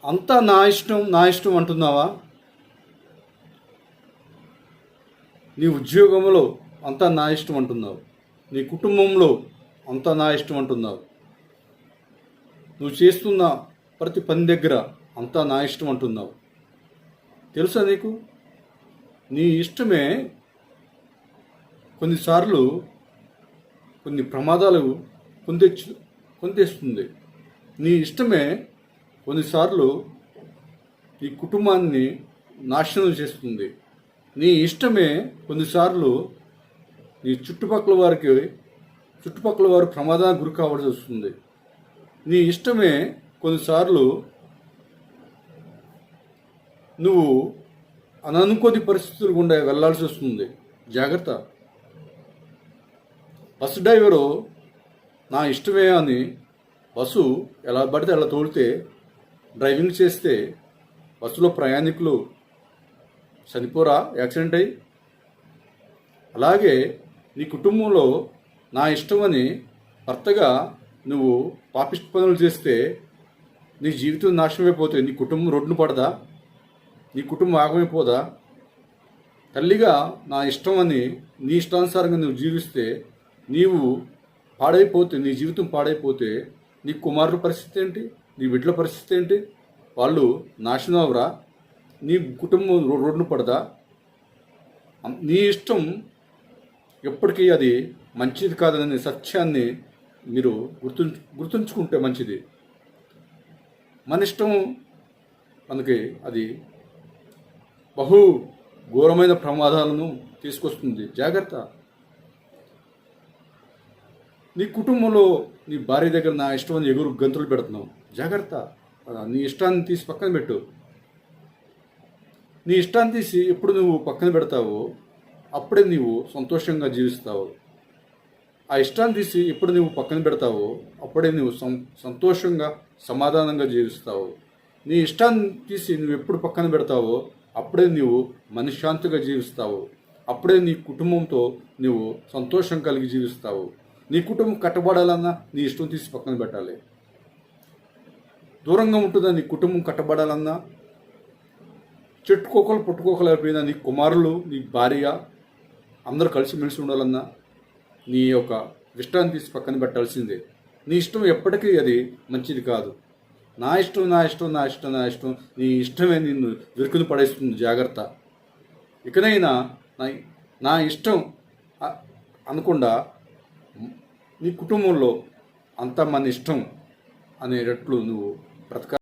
అంతా నా ఇష్టం నా ఇష్టం అంటున్నావా? నీ ఉద్యోగంలో అంతా నా ఇష్టం అంటున్నావు, నీ కుటుంబంలో అంతా నా ఇష్టం అంటున్నావు, నువ్వు చేస్తున్న ప్రతి పని దగ్గర అంతా నా ఇష్టం అంటున్నావు. తెలుసా నీకు? నీ ఇష్టమే కొన్నిసార్లు కొన్ని ప్రమాదాలు కొంతేస్తుంది. నీ ఇష్టమే కొన్నిసార్లు నీ కుటుంబాన్ని నాశనం చేస్తుంది. నీ ఇష్టమే కొన్నిసార్లు నీ చుట్టుపక్కల వారు ప్రమాదానికి గురి కావాల్సి వస్తుంది. నీ ఇష్టమే కొన్నిసార్లు నువ్వు అననుకోని పరిస్థితులు గుండా వెళ్లాల్సి వస్తుంది. జాగ్రత్త. బస్సు డ్రైవరు నా ఇష్టమే అని బస్సు ఎలా పడితే అలా తోలితే, డ్రైవింగ్ చేస్తే బస్సులో ప్రయాణికులు చనిపోరా యాక్సిడెంట్ అయ్యి? అలాగే నీ కుటుంబంలో నా ఇష్టమని భర్తగా నువ్వు పాపిష్టి పనులు చేస్తే నీ జీవితం నాశనమైపోతే నీ కుటుంబం రోడ్డున పడదా? నీ కుటుంబం ఆగమైపోదా? తల్లిగా నా ఇష్టం అని నీ ఇష్టానుసారంగా నువ్వు జీవిస్తే నీవు పాడైపోతే, నీ జీవితం పాడైపోతే నీ కుమారుల పరిస్థితి ఏంటి? నీ బిడ్డల పరిస్థితి ఏంటి? వాళ్ళు నాశనం అవరా? నీ కుటుంబం రోడ్డున పడదా? నీ ఇష్టం ఎప్పటికీ అది మంచిది కాదనే సత్యాన్ని మీరు గుర్తుంచుకుంటే మంచిది. మన ఇష్టం మనకి అది బహు ఘోరమైన ప్రమాదాలను తీసుకొస్తుంది. జాగ్రత్త. నీ కుటుంబంలో నీ భార్య దగ్గర నా ఇష్టం అని ఎగురు గంతులు పెడుతున్నావు. జాగ్రత్త. నీ ఇష్టాన్ని తీసి పక్కన పెట్టు. నీ ఇష్టాన్ని తీసి ఎప్పుడు నువ్వు పక్కన పెడతావో అప్పుడే నీవు సంతోషంగా జీవిస్తావు. ఆ ఇష్టాన్ని తీసి ఎప్పుడు నువ్వు పక్కన పెడతావో అప్పుడే నువ్వు సంతోషంగా సమాధానంగా జీవిస్తావు. నీ ఇష్టాన్ని తీసి నువ్వు ఎప్పుడు పక్కన పెడతావో అప్పుడే నీవు మనశ్శాంతిగా జీవిస్తావు. అప్పుడే నీ కుటుంబంతో నువ్వు సంతోషం కలిగి జీవిస్తావు. నీ కుటుంబం కట్టబడాలన్నా నీ ఇష్టం తీసి పక్కన పెట్టాలి. దూరంగా ఉంటుందా నీ కుటుంబం కట్టబడాలన్నా? చెట్టుకోకలు పుట్టుకోకలు అయిపోయినా నీ కుమారులు, నీ భార్య అందరూ కలిసిమెలిసి ఉండాలన్నా నీ యొక్క ఇష్టాన్ని తీసి పక్కన పెట్టాల్సిందే. నీ ఇష్టం ఎప్పటికీ అది మంచిది కాదు. నా ఇష్టం నా ఇష్టం నా ఇష్టం నా ఇష్టం, నీ ఇష్టమే నిన్ను వెరుకుని పడేస్తుంది. జాగ్రత్త. ఇకనైనా నా ఇష్టం అనకుండా నీ కుటుంబంలో అంతా మన ఇష్టం అనేటట్లు నువ్వు బ్రతకాలి.